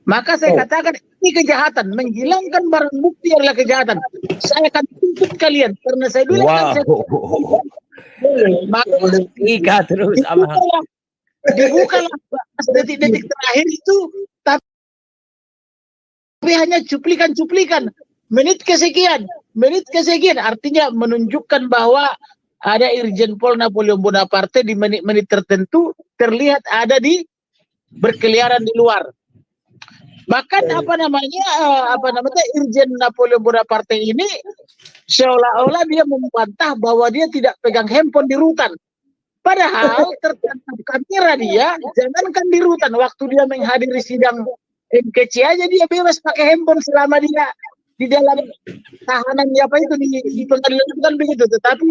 Maka saya katakan ini kejahatan, menghilangkan barang bukti adalah kejahatan. Saya akan tuntut kalian karena saya bilang kan saya maka Ika terus apa? dibukalah detik-detik terakhir itu, tapi hanya cuplikan-cuplikan menit kesekian, artinya menunjukkan bahwa ada Irjen Pol Napoleon Bonaparte di menit-menit tertentu terlihat ada di berkeliaran di luar. Bahkan Irjen Napoleon Bonaparte ini seolah-olah dia membantah bahwa dia tidak pegang handphone di rutan. Padahal tertangkap kamera dia, jangankan di rutan, waktu dia menghadiri sidang MKC aja dia bebas pakai handphone selama dia di dalam tahanan di pengadilan itu kan begitu. Tetapi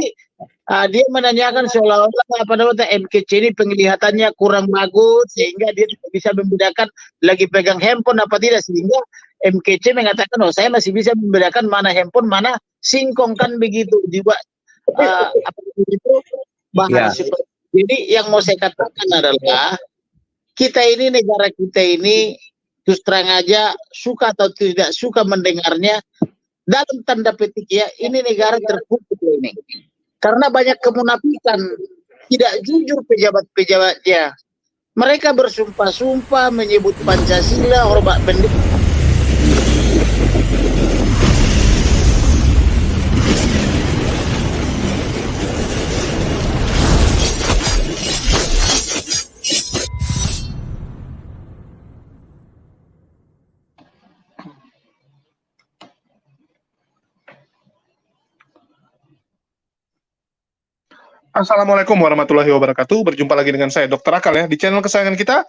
dia menanyakan seolah-olah MKC ini penglihatannya kurang bagus sehingga dia tidak bisa membedakan lagi pegang handphone apa tidak, sehingga MKC mengatakan saya masih bisa membedakan mana handphone mana singkong kan begitu juga bahas seperti. Jadi yang mau saya katakan adalah negara kita ini terus terang aja suka atau tidak suka mendengarnya, dalam tanda petik ya, ini negara terkutuk ini karena banyak kemunafikan, tidak jujur pejabat-pejabatnya. Mereka bersumpah-sumpah menyebut Pancasila, hormat bendera. Assalamualaikum warahmatullahi wabarakatuh. Berjumpa lagi dengan saya Dr. Akal ya di channel kesayangan kita,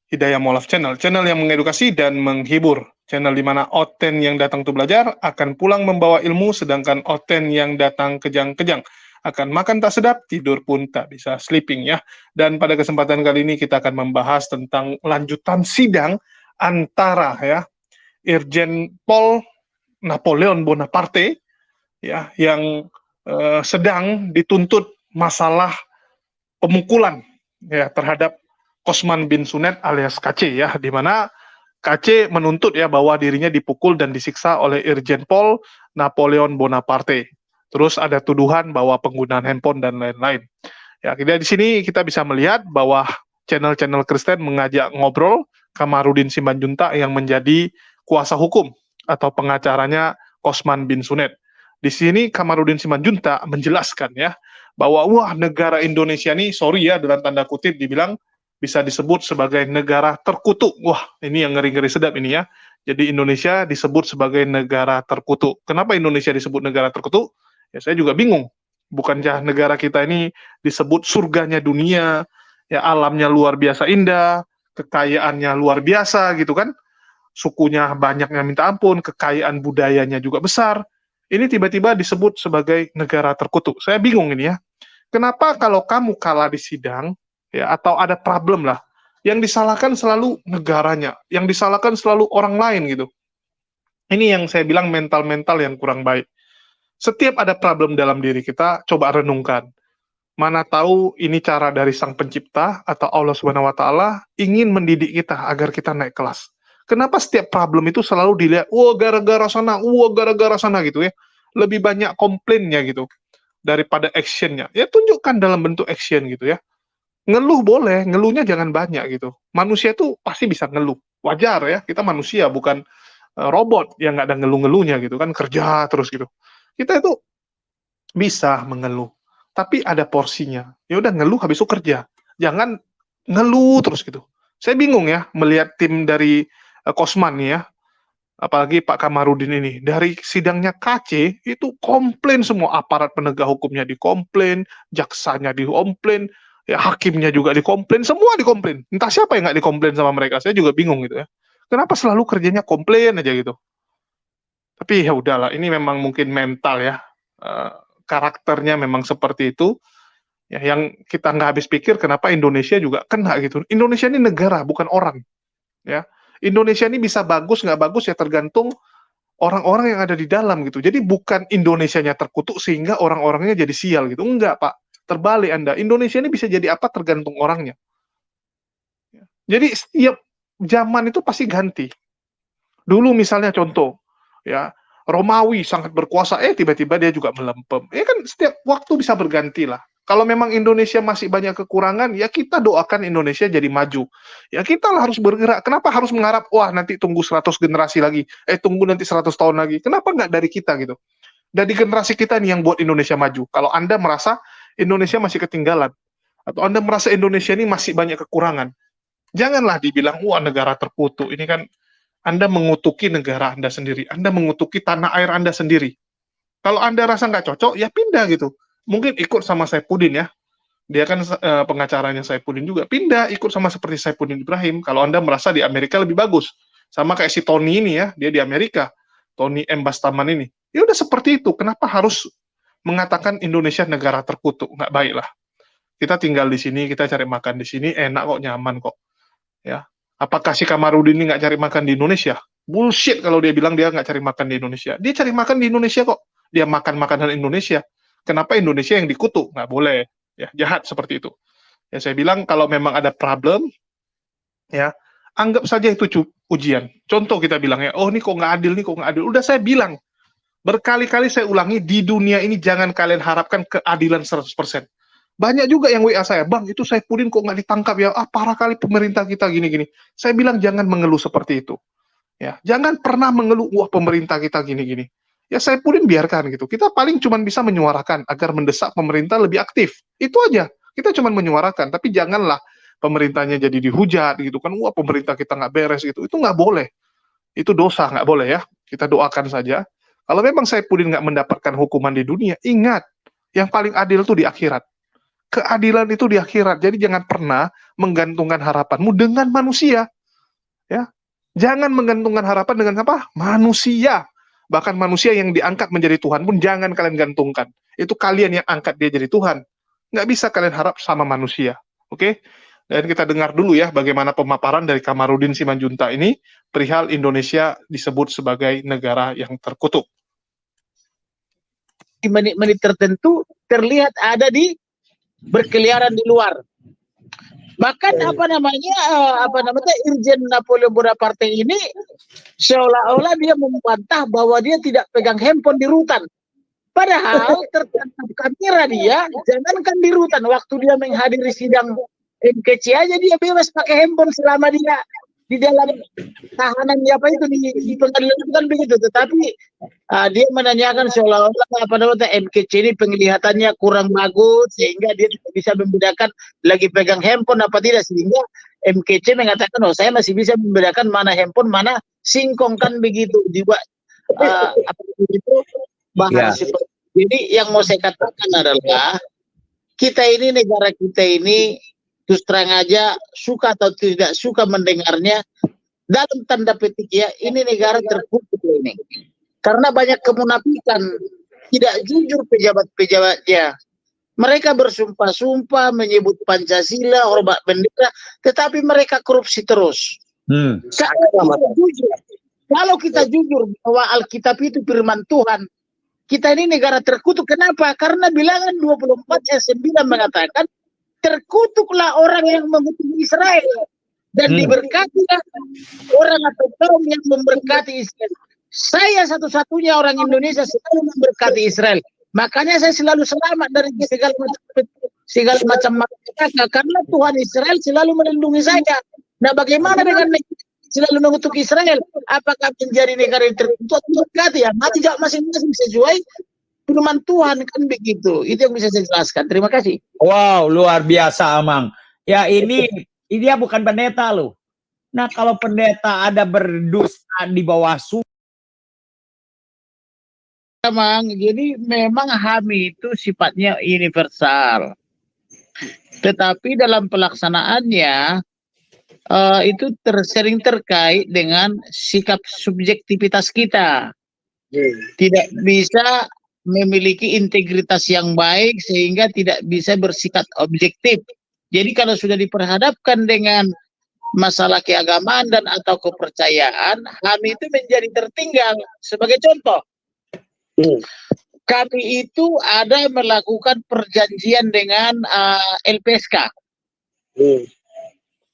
Hidayah Molaf Channel yang mengedukasi dan menghibur. Channel di mana Oten yang datang untuk belajar akan pulang membawa ilmu, sedangkan Oten yang datang kejang-kejang akan makan tak sedap, tidur pun tak bisa sleeping ya. Dan pada kesempatan kali ini kita akan membahas tentang lanjutan sidang antara ya Irjen Pol Napoleon Bonaparte ya yang sedang dituntut masalah pemukulan ya terhadap Kosman bin Sunet alias KC ya, di mana KC menuntut ya bahwa dirinya dipukul dan disiksa oleh Irjen Pol Napoleon Bonaparte. Terus ada tuduhan bahwa penggunaan handphone dan lain-lain. Ya, di sini kita bisa melihat bahwa channel-channel Kristen mengajak ngobrol Kamarudin Simanjuntak yang menjadi kuasa hukum atau pengacaranya Kosman bin Sunet. Di sini Kamarudin Simanjuntak menjelaskan ya bahwa negara Indonesia ini dalam tanda kutip dibilang bisa disebut sebagai negara terkutuk. Ini yang ngeri-ngeri sedap ini ya. Jadi Indonesia disebut sebagai negara terkutuk. Kenapa Indonesia disebut negara terkutuk? Ya saya juga bingung. Bukankah negara kita ini disebut surganya dunia, ya alamnya luar biasa indah, kekayaannya luar biasa gitu kan? Sukunya banyaknya minta ampun, kekayaan budayanya juga besar. Ini tiba-tiba disebut sebagai negara terkutuk. Saya bingung ini ya. Kenapa kalau kamu kalah di sidang, ya atau ada problem lah, yang disalahkan selalu negaranya, yang disalahkan selalu orang lain gitu. Ini yang saya bilang mental-mental yang kurang baik. Setiap ada problem dalam diri kita, coba renungkan. Mana tahu ini cara dari Sang Pencipta atau Allah Subhanahu wa Ta'ala ingin mendidik kita agar kita naik kelas. Kenapa setiap problem itu selalu dilihat, gara-gara sana gitu ya. Lebih banyak komplainnya gitu daripada actionnya. Ya tunjukkan dalam bentuk action gitu ya. Ngeluh boleh, ngeluhnya jangan banyak gitu. Manusia itu pasti bisa ngeluh. Wajar ya, kita manusia bukan robot yang nggak ada ngeluh-ngeluhnya gitu kan, kerja terus gitu. Kita itu bisa mengeluh, tapi ada porsinya. Ya udah ngeluh habis itu kerja. Jangan ngeluh terus gitu. Saya bingung ya melihat tim dari Kosman nih ya, apalagi Pak Kamarudin ini, dari sidangnya KC itu komplain semua, aparat penegak hukumnya dikomplain, jaksanya dikomplain, ya hakimnya juga dikomplain, semua dikomplain. Entah siapa yang nggak dikomplain sama mereka, saya juga bingung gitu ya. Kenapa selalu kerjanya komplain aja gitu? Tapi ya udahlah, ini memang mungkin mental ya, karakternya memang seperti itu. Ya, yang kita nggak habis pikir kenapa Indonesia juga kena gitu. Indonesia ini negara, bukan orang. Ya, Indonesia ini bisa bagus nggak bagus ya tergantung orang-orang yang ada di dalam gitu. Jadi bukan Indonesianya terkutuk sehingga orang-orangnya jadi sial gitu. Enggak, Pak. Terbalik Anda. Indonesia ini bisa jadi apa tergantung orangnya. Jadi setiap zaman itu pasti ganti. Dulu misalnya contoh, ya, Romawi sangat berkuasa, tiba-tiba dia juga melempem. Kan setiap waktu bisa berganti lah. Kalau memang Indonesia masih banyak kekurangan, ya kita doakan Indonesia jadi maju. Ya kita lah harus bergerak. Kenapa harus mengharap, wah nanti tunggu 100 generasi lagi, tunggu nanti 100 tahun lagi. Kenapa nggak dari kita gitu? Dari generasi kita nih yang buat Indonesia maju. Kalau Anda merasa Indonesia masih ketinggalan, atau Anda merasa Indonesia ini masih banyak kekurangan, janganlah dibilang, wah negara terkutuk. Ini kan Anda mengutuki negara Anda sendiri. Anda mengutuki tanah air Anda sendiri. Kalau Anda rasa nggak cocok, ya pindah gitu. Mungkin ikut sama Saifuddin ya. Dia kan pengacaranya Saifuddin juga. Pindah, ikut sama seperti Saifuddin Ibrahim. Kalau Anda merasa di Amerika lebih bagus. Sama kayak si Tony ini ya, dia di Amerika. Tony M. Bastaman ini. Ya udah seperti itu. Kenapa harus mengatakan Indonesia negara terkutuk? Nggak baik lah. Kita tinggal di sini, kita cari makan di sini, enak kok, nyaman kok. Ya, apakah si Kamarudin ini nggak cari makan di Indonesia? Bullshit kalau dia bilang dia nggak cari makan di Indonesia. Dia cari makan di Indonesia kok. Dia makan makanan Indonesia. Kenapa Indonesia yang dikutuk? Nggak boleh. Ya, jahat seperti itu. Ya, saya bilang kalau memang ada problem, ya, anggap saja itu ujian. Contoh kita bilang ya, oh ini kok nggak adil, nih kok nggak adil. Udah saya bilang, berkali-kali saya ulangi, di dunia ini jangan kalian harapkan keadilan 100%. Banyak juga yang WA saya, Bang, itu Saifuddin kok nggak ditangkap ya? Parah kali pemerintah kita gini-gini. Saya bilang jangan mengeluh seperti itu. Ya, jangan pernah mengeluh, wah pemerintah kita gini-gini. Ya Saifuddin biarkan gitu. Kita paling cuma bisa menyuarakan agar mendesak pemerintah lebih aktif. Itu aja. Kita cuma menyuarakan, tapi janganlah pemerintahnya jadi dihujat gitu kan. Wah pemerintah kita nggak beres gitu. Itu nggak boleh. Itu dosa, nggak boleh ya. Kita doakan saja. Kalau memang Saifuddin nggak mendapatkan hukuman di dunia, ingat, yang paling adil itu di akhirat. Keadilan itu di akhirat. Jadi jangan pernah menggantungkan harapanmu dengan manusia. Ya, jangan menggantungkan harapan dengan apa? Manusia. Bahkan manusia yang diangkat menjadi Tuhan pun jangan kalian gantungkan. Itu kalian yang angkat dia jadi Tuhan. Nggak bisa kalian harap sama manusia. Oke? Dan kita dengar dulu ya bagaimana pemaparan dari Kamarudin Simanjuntak ini perihal Indonesia disebut sebagai negara yang terkutuk. Di menit-menit tertentu terlihat ada di berkeliaran di luar. Bahkan apa namanya Irjen Napoleon Bonaparte ini seolah-olah dia membantah bahwa dia tidak pegang handphone di rutan. Padahal tertangkap kamera dia, jangankan di rutan, waktu dia menghadiri sidang MKC aja dia bebas pakai handphone selama dia di dalam tahanan apa itu di pengadilan itu kan begitu. Tetapi dia menanyakan seolah-olah MKC ini penglihatannya kurang bagus sehingga dia tidak bisa membedakan lagi pegang handphone apa tidak, sehingga MKC mengatakan saya masih bisa membedakan mana handphone mana singkong kan begitu dibuat apa itu bahan seperti. Jadi yang mau saya katakan adalah kita ini, negara kita ini terus terang aja suka atau tidak suka mendengarnya, dalam tanda petik ya, ini negara terkutuk ini karena banyak kemunafikan, tidak jujur pejabat-pejabatnya. Mereka bersumpah-sumpah menyebut Pancasila, hormat bendera, tetapi mereka korupsi terus. Kalau kita jujur bahwa Alkitab itu firman Tuhan, kita ini negara terkutuk. Kenapa? Karena bilangan 24:9 mengatakan terkutuklah orang yang mengutuk Israel dan diberkatilah orang atau kaum yang memberkati Israel. Saya satu-satunya orang Indonesia selalu memberkati Israel. Makanya saya selalu selamat dari segala macam malapetaka karena Tuhan Israel selalu melindungi saya. Nah, bagaimana dengan selalu mengutuk Israel? Apakah menjadi negara yang terkutuk? Berkati ya, mati jawab masing-masing sesuai firman Tuhan kan begitu. Itu yang bisa saya jelaskan. Terima kasih. Wow, luar biasa Amang. Ya ini dia bukan pendeta loh. Nah kalau pendeta ada berdusta di bawah Amang, jadi memang HAM itu sifatnya universal. Tetapi dalam pelaksanaannya itu sering terkait dengan sikap subjektivitas kita. Tidak bisa memiliki integritas yang baik sehingga tidak bisa bersikap objektif. Jadi kalau sudah diperhadapkan dengan masalah keagamaan dan atau kepercayaan, HAM itu menjadi tertinggal. Sebagai contoh, kami itu ada melakukan perjanjian dengan LPSK.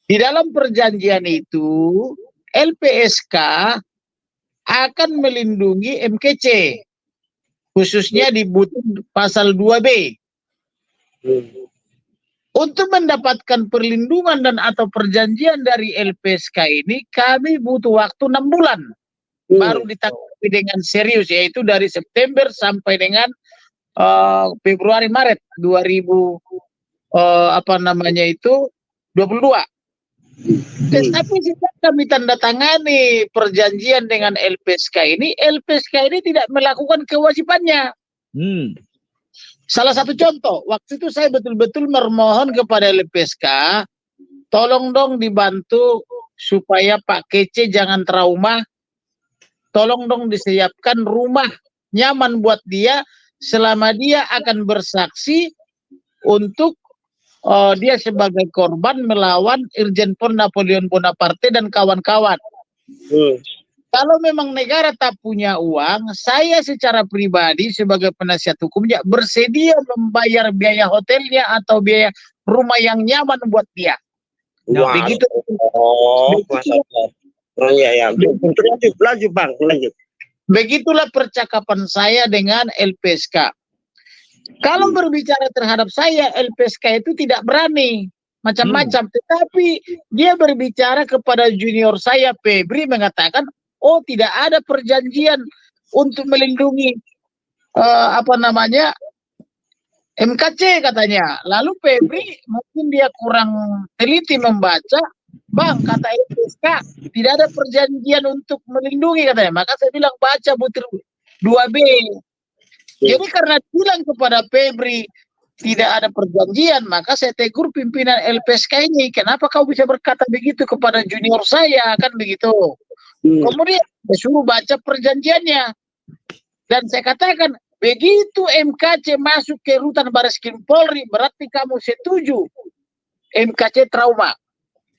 Di dalam perjanjian itu LPSK akan melindungi MKC, khususnya di pasal 2B. Untuk mendapatkan perlindungan dan atau perjanjian dari LPSK ini, kami butuh waktu 6 bulan baru ditanggapi dengan serius, yaitu dari September sampai dengan Februari Maret 2022. Tetapi sejak kami tanda tangani perjanjian dengan LPSK ini tidak melakukan kewajibannya. Salah satu contoh, waktu itu saya betul-betul memohon kepada LPSK, tolong dong dibantu supaya Pak Kece jangan trauma, tolong dong disiapkan rumah nyaman buat dia selama dia akan bersaksi untuk dia sebagai korban melawan Irjen Pol Napoleon Bonaparte dan kawan-kawan. Kalau memang negara tak punya uang, saya secara pribadi sebagai penasihat hukumnya bersedia membayar biaya hotelnya atau biaya rumah yang nyaman buat dia. Nah, begitu. Lanjut Bang, lanjut. Begitulah percakapan saya dengan LPSK. Kalau berbicara terhadap saya, LPSK itu tidak berani macam-macam, tetapi dia berbicara kepada junior saya, Febri, mengatakan, oh tidak ada perjanjian untuk melindungi MKC katanya. Lalu Febri mungkin dia kurang teliti membaca, Bang, kata LPSK tidak ada perjanjian untuk melindungi katanya. Maka saya bilang baca butir 2B. Jadi karena bilang kepada Febri tidak ada perjanjian, maka saya tegur pimpinan LPSK ini. Kenapa kau bisa berkata begitu kepada junior saya, kan begitu. Kemudian saya suruh baca perjanjiannya. Dan saya katakan, begitu MKC masuk ke rutan Bareskrim Polri, berarti kamu setuju MKC trauma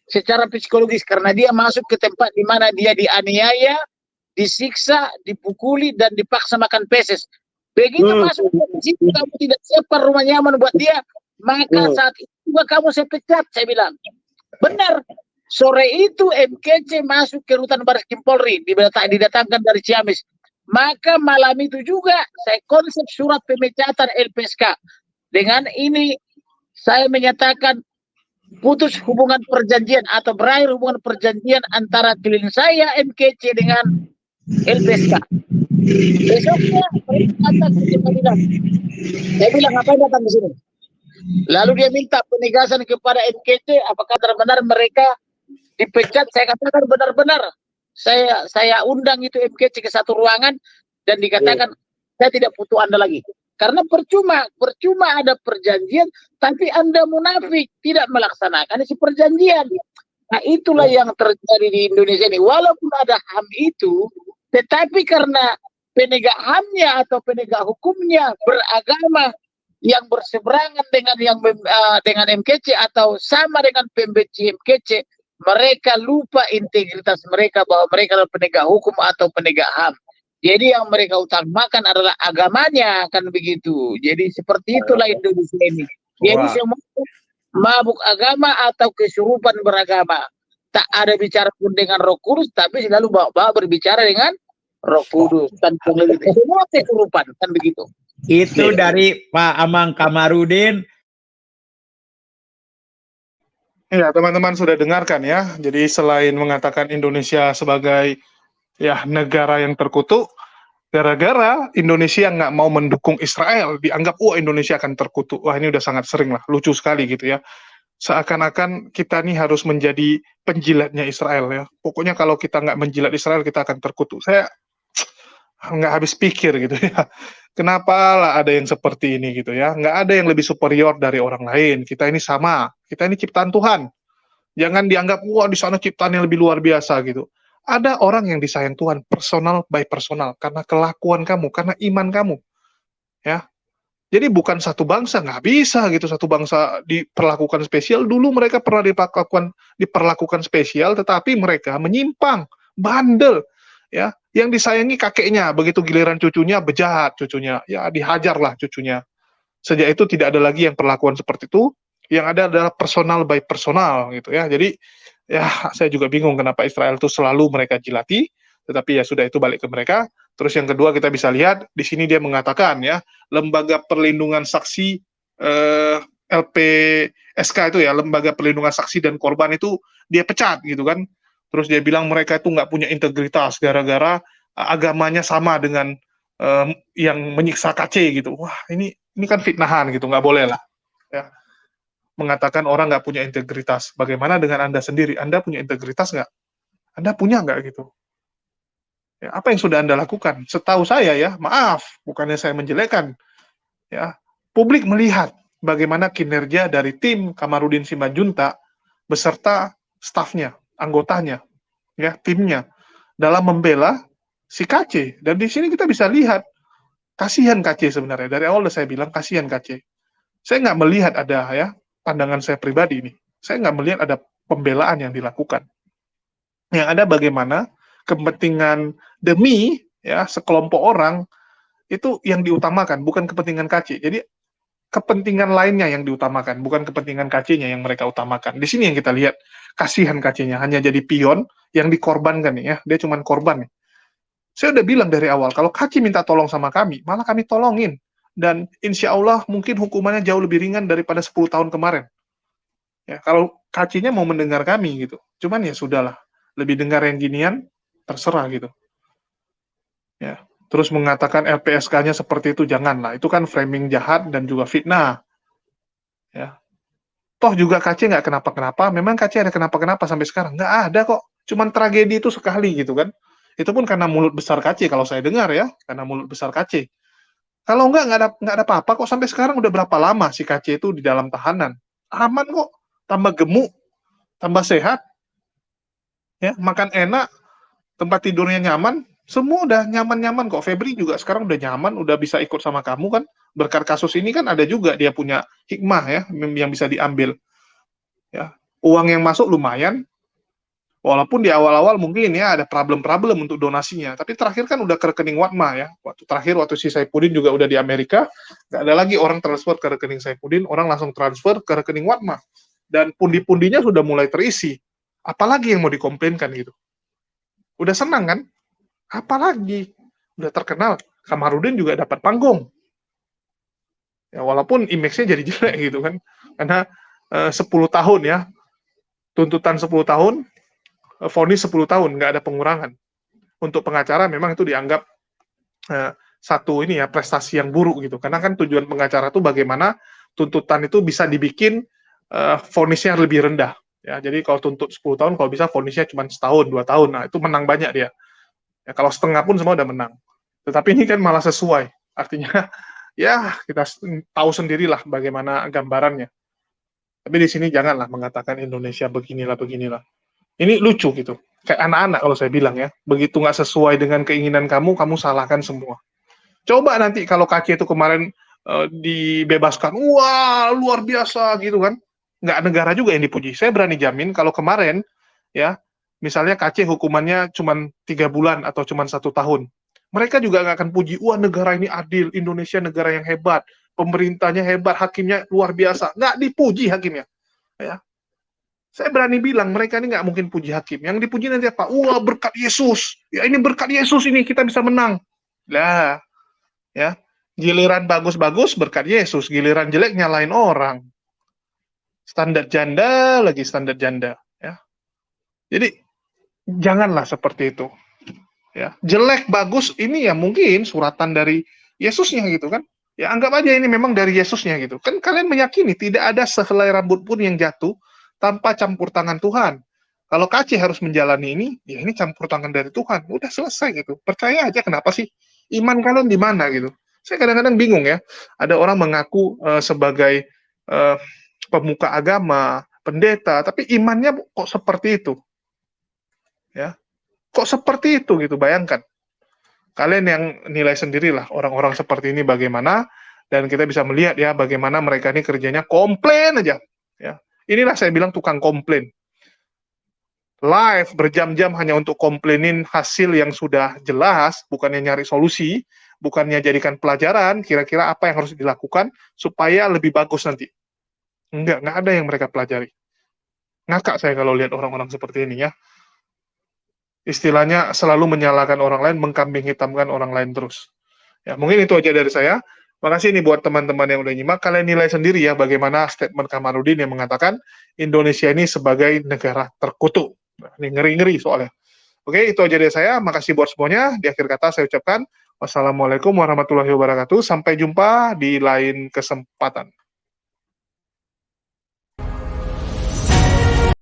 secara psikologis karena dia masuk ke tempat di mana dia dianiaya, disiksa, dipukuli, dan dipaksa makan peses. Begitu masuk ke situ kamu tidak siapkan rumah nyaman buat dia, maka saat itu juga kamu saya pecat, saya bilang. Benar. Sore itu MKC masuk ke rutan Bareskrim Polri, didatangkan dari Ciamis. Maka malam itu juga saya konsep surat pemecatan LPSK. Dengan ini saya menyatakan putus hubungan perjanjian atau berakhir hubungan perjanjian antara klien saya MKC dengan LPSK. Besoknya mereka datang ke pengadilan. Saya bilang ngapain datang di sini? Lalu dia minta penegasan kepada MKC apakah benar-benar mereka dipecat. Saya katakan benar-benar. Saya undang itu MKC ke satu ruangan dan dikatakan saya tidak butuh Anda lagi. Karena percuma ada perjanjian tapi Anda munafik tidak melaksanakan isi perjanjian. Nah, itulah yang terjadi di Indonesia ini. Walaupun ada HAM itu, tetapi karena penegak HAM-nya atau penegak hukumnya beragama yang berseberangan dengan MKC atau sama dengan pembenci MKC, mereka lupa integritas mereka bahwa mereka adalah penegak hukum atau penegak HAM. Jadi yang mereka utamakan adalah agamanya, kan begitu. Jadi seperti itulah Indonesia ini. Jadi semua mabuk agama atau kesurupan beragama. Tak ada bicara pun dengan Roh Kudus, tapi selalu bawa berbicara dengan Roh Kudus. Tanpa semua kesurupan, kan begitu. Itu dari Pak Amang Kamarudin. Ya, teman-teman sudah dengarkan ya. Jadi selain mengatakan Indonesia sebagai negara yang terkutuk, gara-gara Indonesia nggak mau mendukung Israel, dianggap Indonesia akan terkutuk. Wah, ini udah sangat sering lah, lucu sekali gitu ya. Seakan-akan kita nih harus menjadi penjilatnya Israel ya. Pokoknya kalau kita nggak menjilat Israel, kita akan terkutuk. Saya nggak habis pikir gitu ya. Kenapa lah ada yang seperti ini gitu ya. Nggak ada yang lebih superior dari orang lain. Kita ini sama. Kita ini ciptaan Tuhan. Jangan dianggap, di sana ciptaan yang lebih luar biasa gitu. Ada orang yang disayang Tuhan, personal by personal. Karena kelakuan kamu, karena iman kamu. Ya. Jadi bukan satu bangsa, nggak bisa gitu. Satu bangsa diperlakukan spesial. Dulu mereka pernah diperlakukan spesial, tetapi mereka menyimpang, bandel. Ya, yang disayangi kakeknya, begitu giliran cucunya bejat cucunya, ya dihajarlah cucunya. Sejak itu tidak ada lagi yang perlakuan seperti itu. Yang ada adalah personal by personal gitu ya. Jadi ya saya juga bingung kenapa Israel itu selalu mereka jilati, tetapi ya sudah itu balik ke mereka. Terus yang kedua kita bisa lihat di sini dia mengatakan ya, lembaga perlindungan saksi LPSK itu ya, lembaga perlindungan saksi dan korban itu dia pecat gitu kan. Terus dia bilang mereka itu nggak punya integritas gara-gara agamanya sama dengan yang menyiksa KC gitu. Wah ini kan fitnahan gitu, nggak boleh lah. Ya. Mengatakan orang nggak punya integritas. Bagaimana dengan Anda sendiri? Anda punya integritas nggak? Anda punya nggak gitu? Ya, apa yang sudah Anda lakukan? Setahu saya ya, maaf, bukannya saya menjelekkan. Ya, publik melihat bagaimana kinerja dari tim Kamarudin Simanjuntak beserta stafnya, anggotanya, ya timnya dalam membela si KC. Dan di sini kita bisa lihat kasihan KC sebenarnya. Dari awal saya bilang kasihan KC. Saya nggak melihat ada ya pandangan saya pribadi ini. Saya nggak melihat ada pembelaan yang dilakukan. Yang ada bagaimana kepentingan demi ya sekelompok orang itu yang diutamakan, bukan kepentingan KC. Jadi kepentingan lainnya yang diutamakan, bukan kepentingan KC-nya yang mereka utamakan. Di sini yang kita lihat kasihan KC-nya hanya jadi pion yang dikorbankan nih ya. Dia cuma korban nih. Saya udah bilang dari awal, kalau KC minta tolong sama kami, malah kami tolongin. Dan insya Allah mungkin hukumannya jauh lebih ringan daripada 10 tahun kemarin. Ya, kalau KC-nya mau mendengar kami gitu. Cuman ya sudahlah, lebih dengar yang ginian, terserah gitu. Ya, terus mengatakan LPSK-nya seperti itu, janganlah. Itu kan framing jahat dan juga fitnah. Ya. Toh juga KC nggak kenapa-kenapa, memang KC ada kenapa-kenapa sampai sekarang? Nggak ada kok, cuman tragedi itu sekali gitu kan. Itu pun karena mulut besar KC, kalau saya dengar ya, karena mulut besar KC. Kalau nggak ada apa-apa kok, sampai sekarang udah berapa lama si KC itu di dalam tahanan. Aman kok, tambah gemuk, tambah sehat, ya makan enak, tempat tidurnya nyaman, semua udah nyaman-nyaman kok. Febri juga sekarang udah nyaman, udah bisa ikut sama kamu kan. Berkat kasus ini kan ada juga dia punya hikmah ya, yang bisa diambil. Ya, uang yang masuk lumayan, walaupun di awal-awal mungkin ya ada problem-problem untuk donasinya, tapi terakhir kan udah ke rekening Watma ya. Waktu si Saipudin juga udah di Amerika, nggak ada lagi orang transfer ke rekening Saipudin, orang langsung transfer ke rekening Watma. Dan pundi-pundinya sudah mulai terisi. Apalagi yang mau dikomplainkan gitu? Udah senang kan? Apalagi? Udah terkenal. Kamarudin juga dapat panggung. Ya, walaupun image-nya jadi jelek gitu kan. Karena 10 tahun ya. Tuntutan 10 tahun, vonis 10 tahun, nggak ada pengurangan. Untuk pengacara memang itu dianggap satu ini ya prestasi yang buruk gitu. Karena kan tujuan pengacara itu bagaimana tuntutan itu bisa dibikin vonisnya lebih rendah. Ya, jadi kalau tuntut 10 tahun, kalau bisa vonisnya cuma setahun, 2 tahun. Nah, itu menang banyak dia. Ya, kalau setengah pun semua udah menang. Tetapi ini kan malah sesuai. Artinya, ya kita tahu sendirilah bagaimana gambarannya. Tapi di sini janganlah mengatakan Indonesia beginilah. Ini lucu gitu. Kayak anak-anak kalau saya bilang ya. Begitu nggak sesuai dengan keinginan kamu salahkan semua. Coba nanti kalau kaki itu kemarin dibebaskan, wah luar biasa gitu kan. Nggak negara juga yang dipuji. Saya berani jamin kalau kemarin ya, misalnya KC hukumannya cuma 3 bulan atau cuma 1 tahun. Mereka juga nggak akan puji, wah negara ini adil, Indonesia negara yang hebat, pemerintahnya hebat, hakimnya luar biasa. Nggak dipuji hakimnya. Ya. Saya berani bilang, mereka ini nggak mungkin puji hakim. Yang dipuji nanti apa? Wah berkat Yesus. Ya ini berkat Yesus ini kita bisa menang. Lah, ya. Giliran bagus-bagus berkat Yesus, giliran jelek nyalain orang. Standar janda lagi standar janda ya. Jadi janganlah seperti itu ya. Jelek bagus ini ya mungkin suratan dari Yesusnya gitu kan ya, anggap aja ini memang dari Yesusnya gitu kan. Kalian meyakini tidak ada sehelai rambut pun yang jatuh tanpa campur tangan Tuhan. Kalau KC harus menjalani ini ya ini campur tangan dari Tuhan, udah selesai gitu. Percaya aja. Kenapa sih iman kalian di mana gitu? Saya kadang-kadang bingung ya, ada orang mengaku sebagai pemuka agama, pendeta, tapi imannya kok seperti itu? Ya, kok seperti itu gitu? Bayangkan. Kalian yang nilai sendirilah orang-orang seperti ini bagaimana, dan kita bisa melihat ya bagaimana mereka ini kerjanya komplain aja. Ya, inilah saya bilang tukang komplain. Live berjam-jam hanya untuk komplainin hasil yang sudah jelas, bukannya nyari solusi, bukannya jadikan pelajaran, kira-kira apa yang harus dilakukan supaya lebih bagus nanti. Nggak ada yang mereka pelajari. Ngakak saya kalau lihat orang-orang seperti ini ya. Istilahnya selalu menyalahkan orang lain, mengkambing hitamkan orang lain terus. Ya, mungkin itu aja dari saya. Makasih nih buat teman-teman yang udah nyimak. Kalian nilai sendiri ya bagaimana statement Kamarudin yang mengatakan Indonesia ini sebagai negara terkutuk. Nah, ini ngeri-ngeri soalnya. Oke, itu aja dari saya. Makasih buat semuanya. Di akhir kata saya ucapkan wassalamualaikum warahmatullahi wabarakatuh. Sampai jumpa di lain kesempatan.